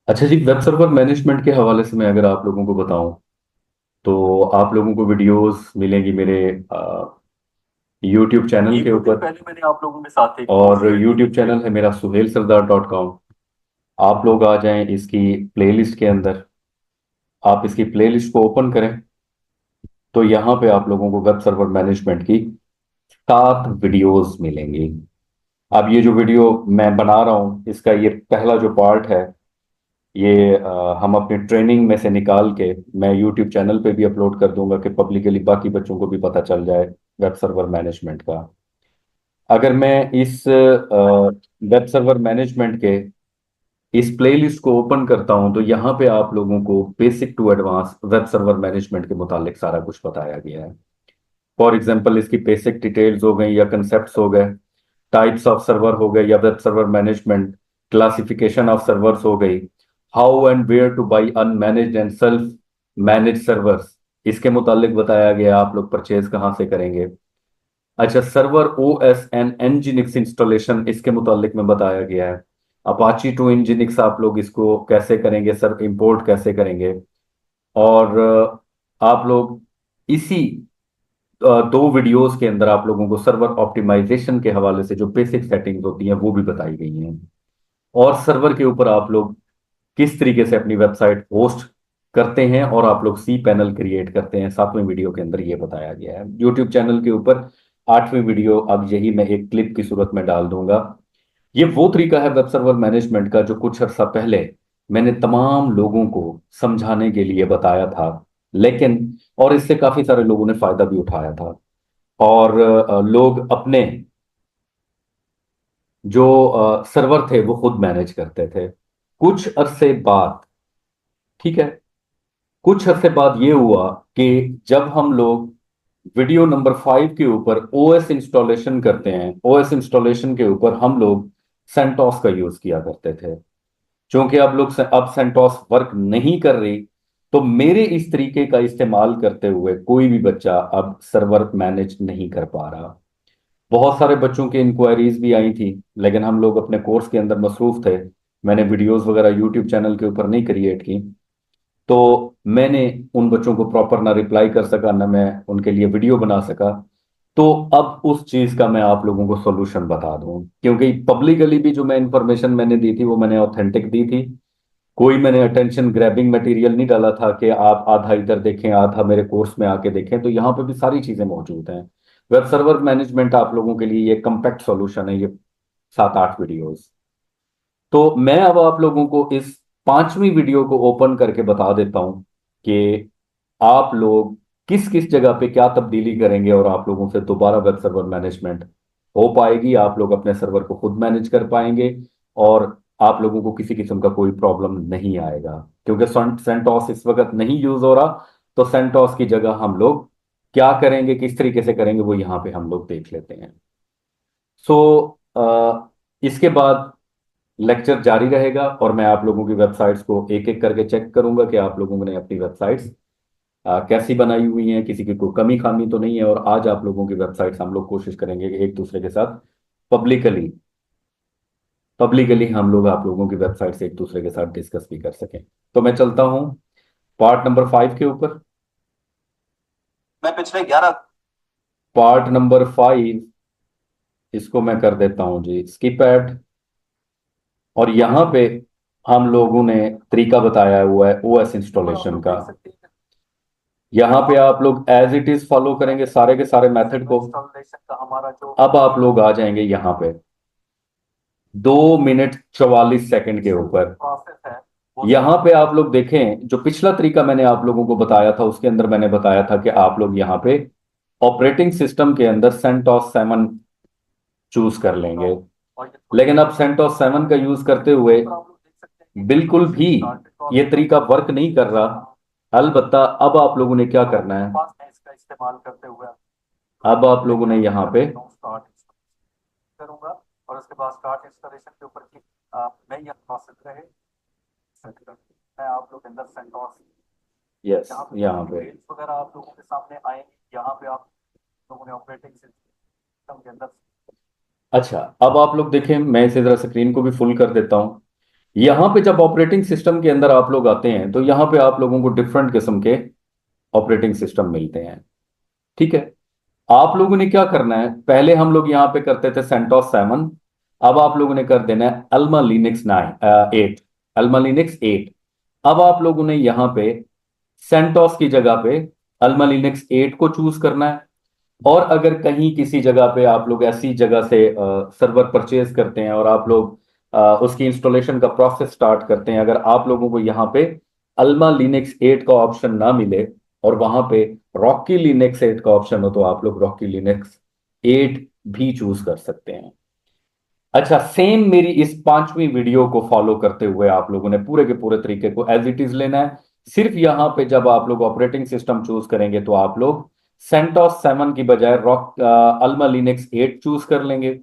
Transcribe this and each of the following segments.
अच्छा जी, web server management के हवाले से मैं अगर आप लोगों को बताऊं तो आप लोगों को वीडियोस मिलेंगी मेरे यूट्यूब चैनल एक के दो दिन ऊपर। पहले मैंने आप लोगों के साथ एक कोर्स और शेयर की यूट्यूब थी चैनल है मेरा suhailsardar.com। आप लोग आ जाएं इसकी प्लेलिस्ट के अंदर। आप इसकी प्लेलिस्ट को ओपन करें तो यहाँ पे आप लोगों को वेब सर्वर मैनेजमेंट की 7 वीडियोस मिलेंगी। अब ये जो वीडियो मैं बना रहा हूँ इसका ये पहला जो पार्ट है, ये हम अपनी ट्रेनिंग में से निकाल के मैं यूट्यूब चैनल पे भी अपलोड कर दूंगा कि पब्लिकली बाकी बच्चों को भी पता चल जाए वेब सर्वर मैनेजमेंट का। अगर मैं इस वेब सर्वर मैनेजमेंट के इस प्लेलिस्ट को ओपन करता हूं तो यहाँ पे आप लोगों को basic to advance web server management के मुतालिक सारा कुछ बताया गया है। फॉर एग्जांपल इसकी बेसिक डिटेल्स हो गई या कंसेप्ट्स हो गए, टाइप्स ऑफ सर्वर हो गए या web server management, classification of servers हो गई, how and where to buy unmanaged and self manage servers, इसके मुतालिक बताया गया आप लोग परचेज कहाँ से करेंगे। अच्छा, server O S and Nginx installation इसके मुतालिक में बताया गया है। अपाची टू एनजिनिक्स आप लोग इसको कैसे करेंगे सर, इंपोर्ट कैसे करेंगे। और आप लोग इसी 2 वीडियोस के अंदर आप लोगों को सर्वर ऑप्टिमाइजेशन के हवाले से जो बेसिक सेटिंग्स होती हैं वो भी बताई गई हैं। और सर्वर के ऊपर आप लोग किस तरीके से अपनी वेबसाइट होस्ट करते हैं और आप लोग सी पैनल क्रिएट करते हैं, 7वें वीडियो के अंदर ये बताया गया है। यूट्यूब चैनल के ऊपर 8वीं वीडियो अब यही मैं एक क्लिप की सूरत में डाल दूंगा। ये वो तरीका है वेब सर्वर मैनेजमेंट का जो कुछ अर्सा पहले मैंने तमाम लोगों को समझाने के लिए बताया था, लेकिन और इससे काफी सारे लोगों ने फायदा भी उठाया था। और लोग अपने जो सर्वर थे वो खुद मैनेज करते थे। कुछ अरसे बाद, ठीक है, कुछ अरसे बाद ये हुआ कि जब हम लोग वीडियो नंबर 5 के ऊपर ओएस इंस्टॉलेशन करते हैं, ओएस इंस्टॉलेशन के ऊपर हम लोग सेंटोस का यूज किया करते थे। क्योंकि अब सेंटोस वर्क नहीं कर रही, तो मेरे इस तरीके का इस्तेमाल करते हुए कोई भी बच्चा अब सर्वर मैनेज नहीं कर पा रहा। बहुत सारे बच्चों की इंक्वायरीज भी आई थी, लेकिन हम लोग अपने कोर्स के अंदर मसरूफ थे। मैंने वीडियोस वगैरह यूट्यूब चैनल के ऊपर नहीं क्रिएट की, तो मैंने उन बच्चों को प्रॉपर ना रिप्लाई कर सका ना मैं उनके लिए वीडियो बना सका। तो अब उस चीज का मैं आप लोगों को सॉल्यूशन बता दूं, क्योंकि पब्लिकली भी जो मैं इंफॉर्मेशन मैंने दी थी वो मैंने ऑथेंटिक दी थी। कोई मैंने अटेंशन ग्रैबिंग मटेरियल नहीं डाला था कि आप आधा इधर देखें आधा मेरे कोर्स में आके देखें। तो यहाँ पे भी सारी चीजें मौजूद हैं। वेब सर्वर मैनेजमेंट आप लोगों के लिए ये कम्पैक्ट सॉल्यूशन है, ये 7-8 वीडियोस। तो मैं अब आप लोगों को इस 5वीं वीडियो को ओपन करके बता देता हूं कि आप लोग किस किस जगह पे क्या तब्दीली करेंगे और आप लोगों से दोबारा वेब सर्वर मैनेजमेंट हो पाएगी, आप लोग अपने सर्वर को खुद मैनेज कर पाएंगे और आप लोगों को किसी किस्म का कोई प्रॉब्लम नहीं आएगा। क्योंकि सेंटोस इस वक्त नहीं यूज हो रहा, तो सेंटोस की जगह हम लोग क्या करेंगे, किस तरीके से करेंगे, वो यहाँ पे हम लोग देख लेते हैं। सो इसके बाद लेक्चर जारी रहेगा और मैं आप लोगों की वेबसाइट्स को एक एक करके चेक करूंगा कि आप लोगों ने अपनी वेबसाइट्स कैसी बनाई हुई हैं, किसी की कोई कमी खामी तो नहीं है। और आज आप लोगों की वेबसाइट्स हम लोग कोशिश करेंगे कि एक दूसरे के साथ पब्लिकली पब्लिकली हम लोग आप लोगों की वेबसाइट से एक दूसरे के साथ डिस्कस भी कर सकें। तो मैं चलता हूं पार्ट नंबर 5 के ऊपर। मैं पिछले 11। पार्ट नंबर 5 इसको मैं कर देता हूं जी स्किप एट। और यहाँ पे हम लोगों ने तरीका बताया हुआ है ओएस और आप इंस्टॉलेशन लोग का। देख सकते हैं यहाँ पे आप आप लोग एज इट इज फॉलो करेंगे सारे के सारे मेथड को। इंस्टॉलेशन का हमारा जो अब आप लोग आ जाएंगे यहाँ पे 2 मिनट 44 सेकंड के ऊपर। प्रोसेस है वो यहाँ पे आप लोग देखें जो पिछला तरीका मैंने आप लोगों को बताया था उसके अंदर मैंने बताया था कि आप लोग यहाँ पे ऑपरेटिंग सिस्टम के अंदर सेंटोस 7 चूज कर लेंगे। और ये लेकिन अब सेंटोस 7 का यूज करते हुए ऊपर आप लोग देख सकते हैं कि बिल्कुल भी स्टार्टेड ये प्रोसेस तरीका वर्क नहीं कर रहा। अलबत्ता अब आप लोगों ने क्या करना है, पास में इसका इस्तेमाल करते हुए अब आप लोगों ने यहाँ पे स्टार्ट करूंगा और उसके बाद स्टार्ट इंस्टॉलेशन के ऊपर मैं यह प्रोसेस रहे मैं आप लोग के अंदर सेंटोस यस यहाँ पे यहाँ पे। डिटेल्स वगैरह आप लोगों के सामने आएंगे। यहाँ पे आप लोगों ने ऑपरेटिंग सिस्टम के अंदर अच्छा, अब आप लोग देखें मैं इसे जरा स्क्रीन को भी फुल कर देता हूँ। यहाँ पे जब ऑपरेटिंग सिस्टम के अंदर आप लोग आते हैं तो यहाँ पे आप लोगों को डिफरेंट किस्म के ऑपरेटिंग सिस्टम मिलते हैं। ठीक है, आप लोगों ने क्या करना है, पहले हम लोग यहाँ पे करते थे सेंटोस 7, अब आप लोगों ने कर देना है अल्मा लिनक्स 8, अल्मा लिनक्स 8। अब आप लोगों ने यहाँ पे सेंटोस की जगह पे अल्मा लिनक्स 8 को चूज करना है। और अगर कहीं किसी जगह पे आप लोग ऐसी जगह से सर्वर परचेज करते हैं और आप लोग उसकी इंस्टॉलेशन का प्रोसेस स्टार्ट करते हैं, अगर आप लोगों को यहाँ पे अल्मा लिनक्स 8 का ऑप्शन ना मिले और वहां पे रॉकी लिनक्स 8 का ऑप्शन हो, तो आप लोग रॉकी लिनक्स 8 भी चूज कर सकते हैं। अच्छा, सेम मेरी इस 5वीं वीडियो को फॉलो करते हुए आप लोगों ने पूरे के पूरे तरीके को एज इट इज लेना है। सिर्फ यहां पे जब आप लोग ऑपरेटिंग सिस्टम चूज करेंगे तो आप लोग सेंटोस 7 की बजाय रॉक अल्मा लिनक्स 8 चूज कर लेंगे।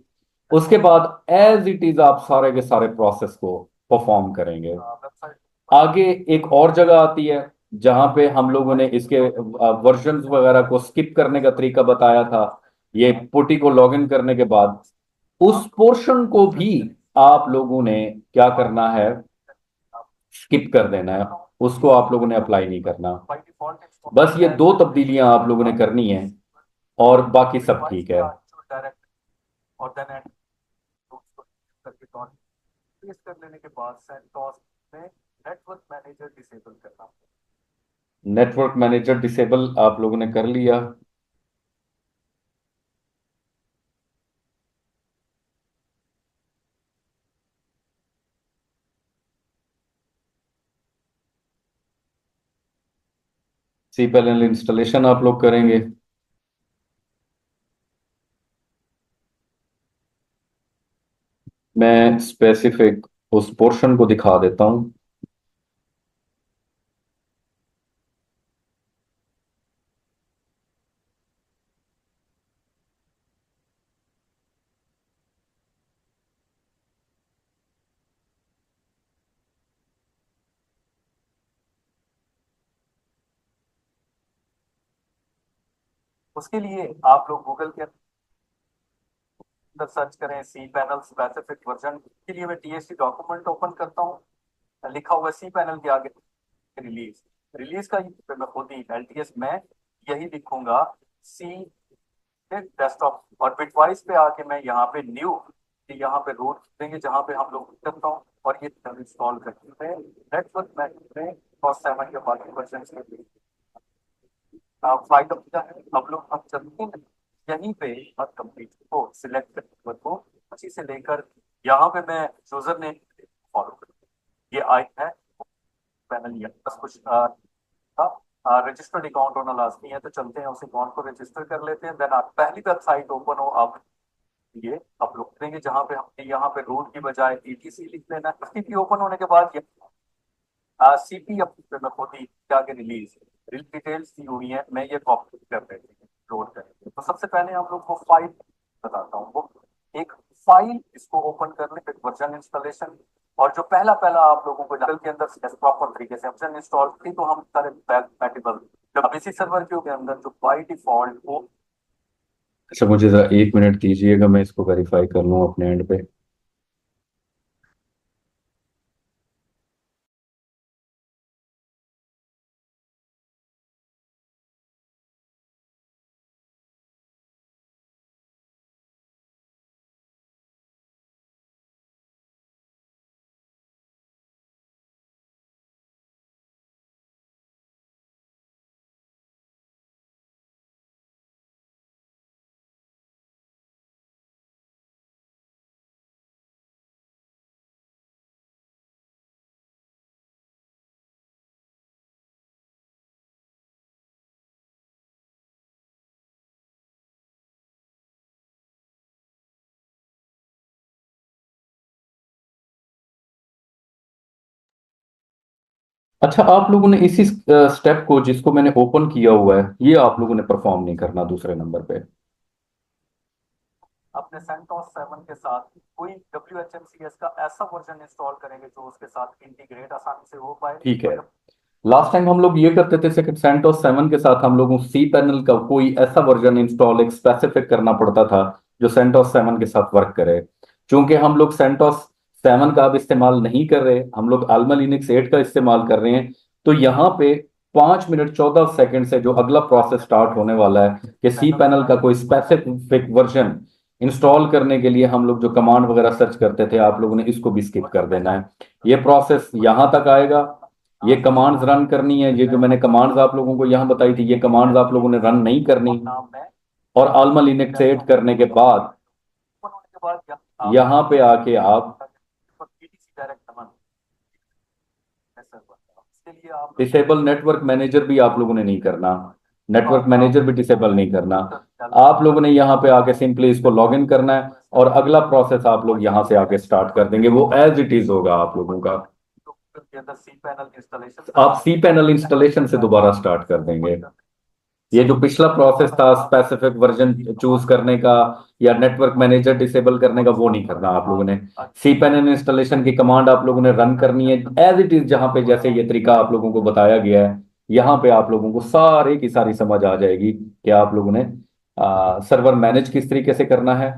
उसके बाद एज इट इज आप सारे के सारे प्रोसेस को परफॉर्म करेंगे। वेबसाइट आगे एक और जगह आती है जहां पे हम लोगों ने इसके वर्जन्स वगैरह को स्किप करने का तरीका बताया था। ये पुटी को लॉगिन करने के बाद उस पोर्शन को भी आप लोगों ने क्या करना है, स्किप कर देना है, उसको आप लोगों ने अप्लाई नहीं करना। बाय डिफॉल्ट बस ये दो तब्दीलियां आप लोगों ने करनी है और बाकी सब डिवाइस ठीक पे है। आ डायरेक्ट और देन एंड करके डॉट पेस्ट कर लेने के बाद सेंटोस में नेटवर्क मैनेजर डिसेबल करना। नेटवर्क मैनेजर डिसेबल आप लोगों ने कर लिया। सी पैनल इंस्टॉलेशन आप लोग करेंगे। मैं स्पेसिफिक उस पोर्शन को दिखा देता हूं। उसके लिए आप लोग गूगल के अंदर सर्च करें सी पैनल स्पेसिफिक वर्जन के लिए। मैं टीएससी डॉक्यूमेंट ओपन करता हूँ, लिखा हुआ सी पैनल के आगे रिलीज। रिलीज का मैं खुद ही एलटीएस में यही लिखूंगा सी डेस्कटॉप, और बिटवाइस पे आके मैं यहाँ पे न्यू, यहाँ पे रूट देंगे जहाँ पे हम लोग करता हूँ, और ये इंस्टॉल करते हैं नेटवर्क में और 7 के बाकी वर्जन के फाइल क्या है। अब लोग हम चलते हैं यहीं पे और कंप्लीट को सिलेक्ट करने को अच्छी से लेकर यहाँ पे मैं यूजर ने फॉलो कर, ये आई है पैनल, या बस कुछ रजिस्टर्ड अकाउंट होना लाजमी है। तो चलते हैं उस अकाउंट को रजिस्टर कर लेते हैं। देन आप पहली वेबसाइट ओपन हो आप ये अपलोड करेंगे जहाँ पे हमने यहाँ पे रूट की बजाय ईटीसी लिख लेना। टीसीपी ओपन होने के बाद सीपी अपने में होती जाके रिलीज डिटेल्स दी हुई है, मैं ये कॉपी कर देती हूँ लोड करेंगे। तो सबसे पहले हम लोग को फाइल बताता हूँ, वो एक फाइल इसको ओपन कर ले, वर्जन इंस्टॉलेशन। और जो पहला पहला आप लोगों को के अंदर प्रॉपर तरीके से वर्जन इंस्टॉल की, तो हम सारे कंपैटिबल जब इसी सर्वर के अंदर जो बाय डिफॉल्ट वो। अच्छा, मुझे जरा 1 मिनट दीजिएगा, मैं इसको वेरीफाई कर लूँ अपने एंड पे। अच्छा, आप लोगों ने इसी स्टेप को जिसको मैंने ओपन किया हुआ है, ये आप लोगों ने परफॉर्म नहीं करना दूसरे नंबर पे। अपने सेंटोस 7 के साथ कोई WHMCS का ऐसा वर्जन इंस्टॉल करेंगे जो उसके साथ इंटीग्रेट आसानी से हो पाए। ठीक है, लास्ट टाइम हम लोग ये करते थे सेकंड सेंटोस 7 के साथ हम लोगों को सी पैनल का कोई ऐसा वर्जन इंस्टॉल एक स्पेसिफिक करना पड़ता था जो सेंटोस 7 के साथ वर्क करे। चूंकि हम लोग सेंटोस 7 का आप इस्तेमाल नहीं कर रहे, हम लोग आल्मा लिनक्स 8 का इस्तेमाल कर रहे हैं, तो यहाँ पे 5 मिनट 14 सेकंड से जो अगला प्रोसेस स्टार्ट होने वाला है कि सी पैनल का कोई स्पेसिफिक वर्जन इंस्टॉल करने के लिए हम लोग जो कमांड वगैरह सर्च करते थे, आप लोगों ने इसको भी स्किप कर देना है। ये प्रोसेस यहाँ तक आएगा, ये कमांड्स रन करनी है, ये जो मैंने कमांड्स आप लोगों को यहाँ बताई थी, ये कमांड्स आप लोगों ने रन नहीं करनी। और आल्मा लिनक्स 8 करने के बाद यहाँ पे आके आप डिसेबल नेटवर्क मैनेजर भी आप लोगों ने नहीं करना, नेटवर्क मैनेजर भी डिसेबल नहीं करना। आप लोगों ने यहाँ पे आके सिंपली इसको लॉग इन करना है और अगला प्रोसेस आप लोग यहाँ से आके स्टार्ट कर देंगे, वो एज इट इज होगा आप लोगों का। आप सी पैनल इंस्टॉलेशन से दोबारा स्टार्ट कर देंगे। ये जो पिछला प्रोसेस था स्पेसिफिक वर्जन चूज करने का या नेटवर्क मैनेजर डिसेबल करने का, वो नहीं करना आप लोगों ने। सी पैनल इंस्टॉलेशन की कमांड आप लोगों ने रन करनी है एज इट इज, जहां पे जैसे ये तरीका आप लोगों को बताया गया है, यहाँ पे आप लोगों को सारी की सारी समझ आ जाएगी कि आप लोगों ने सर्वर मैनेज किस तरीके से करना है।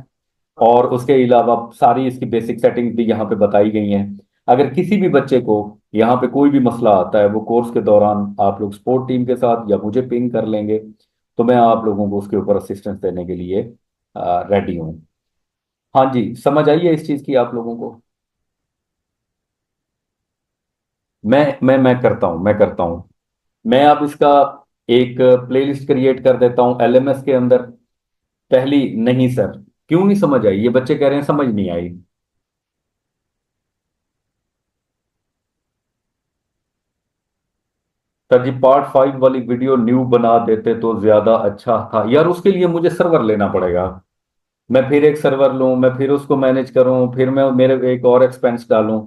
और उसके अलावा सारी इसकी बेसिक सेटिंग्स भी यहाँ पे बताई गई हैं। अगर किसी भी बच्चे को यहाँ पे कोई भी मसला आता है, वो कोर्स के दौरान आप लोग सपोर्ट टीम के साथ या मुझे पिंग कर लेंगे, तो मैं आप लोगों को उसके ऊपर असिस्टेंस देने के लिए रेडी हूँ। हाँ जी, समझ आई है इस चीज़ की आप लोगों को? मैं करता हूँ। मैं अब इसका एक प्लेलिस्ट क्रिएट कर देता हूँ एलएमएस के अंदर। पहली नहीं सर, क्यों नहीं समझ आई? ये बच्चे कह रहे हैं समझ नहीं आई। सर जी पार्ट 5 वाली वीडियो न्यू बना देते तो ज्यादा अच्छा था यार, उसके लिए मुझे सर्वर लेना पड़ेगा। मैं फिर एक सर्वर लूं, मैं फिर उसको मैनेज करूं, फिर मैं मेरे एक और एक्सपेंस डालूं।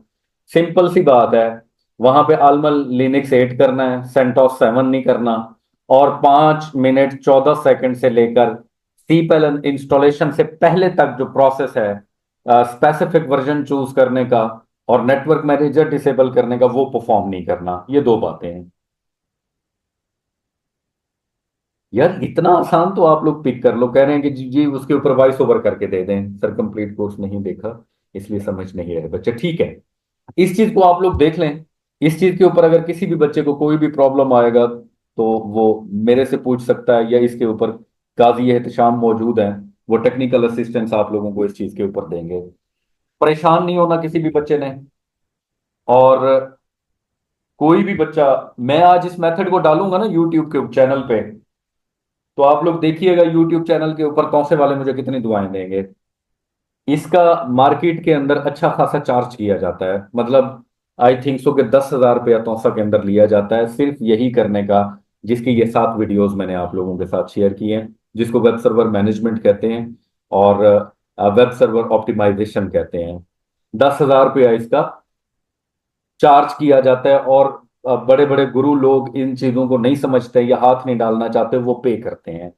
सिंपल सी बात है, वहां पे आलमल लिनक्स 8 करना है, सेंटोस 7 नहीं करना। और 5 मिनट 14 सेकंड से लेकर सी पैनल इंस्टॉलेशन से पहले तक जो प्रोसेस है स्पेसिफिक वर्जन चूज करने का और नेटवर्क मैनेजर डिसेबल करने का, वो परफॉर्म नहीं करना। ये दो बातें हैं यार। इतना आसान तो आप लोग पिक कर लो। कह रहे हैं कि जी जी उसके ऊपर वॉइस ओवर करके दे दें सर, कंप्लीट कोर्स नहीं देखा इसलिए समझ नहीं रहे बच्चे। ठीक है, इस चीज को आप लोग देख लें। इस चीज के ऊपर अगर किसी भी बच्चे को कोई भी प्रॉब्लम आएगा तो वो मेरे से पूछ सकता है, या इसके ऊपर काजी एहतशाम मौजूद हैं, वो टेक्निकल असिस्टेंस आप लोगों को इस चीज के ऊपर देंगे। परेशान नहीं होना किसी भी बच्चे ने। और कोई भी बच्चा, मैं आज इस मेथड को डालूंगा ना यूट्यूब के चैनल पे, तो आप लोग देखिएगा यूट्यूब चैनल के ऊपर तौसे वाले मुझे कितनी दुआएं देंगे। इसका मार्केट के अंदर अच्छा खासा चार्ज किया जाता है, मतलब आई थिंक सो कि 10,000 रुपया तौसा के अंदर लिया जाता है सिर्फ यही करने का, जिसकी ये 7 वीडियोस मैंने आप लोगों के साथ शेयर की हैं, जिसको वेब सर्वर मैनेजमेंट कहते हैं और वेब सर्वर ऑप्टिमाइजेशन कहते हैं। 10,000 रुपया इसका चार्ज किया जाता है। और बड़े बड़े गुरु लोग इन चीजों को नहीं समझते या हाथ नहीं डालना चाहते, वो पे करते हैं।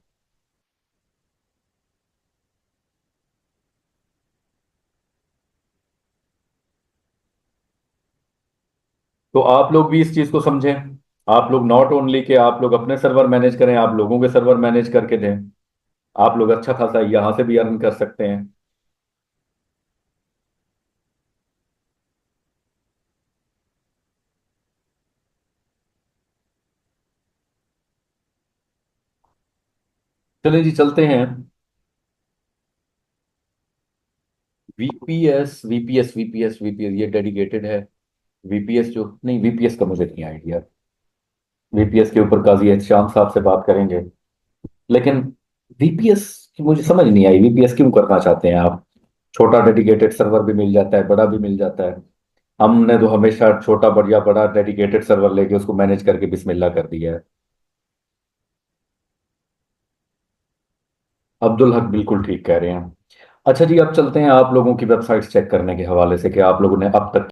तो आप लोग भी इस चीज को समझें। आप लोग नॉट ओनली के आप लोग अपने सर्वर मैनेज करें, आप लोगों के सर्वर मैनेज करके दें। आप लोग अच्छा खासा यहां से भी अर्न कर सकते हैं। चलें जी, चलते हैं। वीपीएस ये डेडिकेटेड है। वीपीएस जो नहीं, वीपीएस का मुझे नहीं आइडिया। वीपीएस के ऊपर काजी एहतशाम साहब से बात करेंगे। लेकिन वीपीएस की मुझे समझ नहीं आई, वीपीएस क्यों करना चाहते हैं आप? छोटा डेडिकेटेड सर्वर भी मिल जाता है, बड़ा भी मिल जाता है। हमने तो हमेशा छोटा बढ़िया बड़ा डेडिकेटेड सर्वर लेके उसको मैनेज करके बिस्मिल्लाह कर दिया है। अब्दुल हक बिल्कुल ठीक कह रहे हैं। अच्छा जी, अब चलते हैं आप लोगों की वेबसाइट चेक करने के हवाले से कि आप लोगों ने अब तक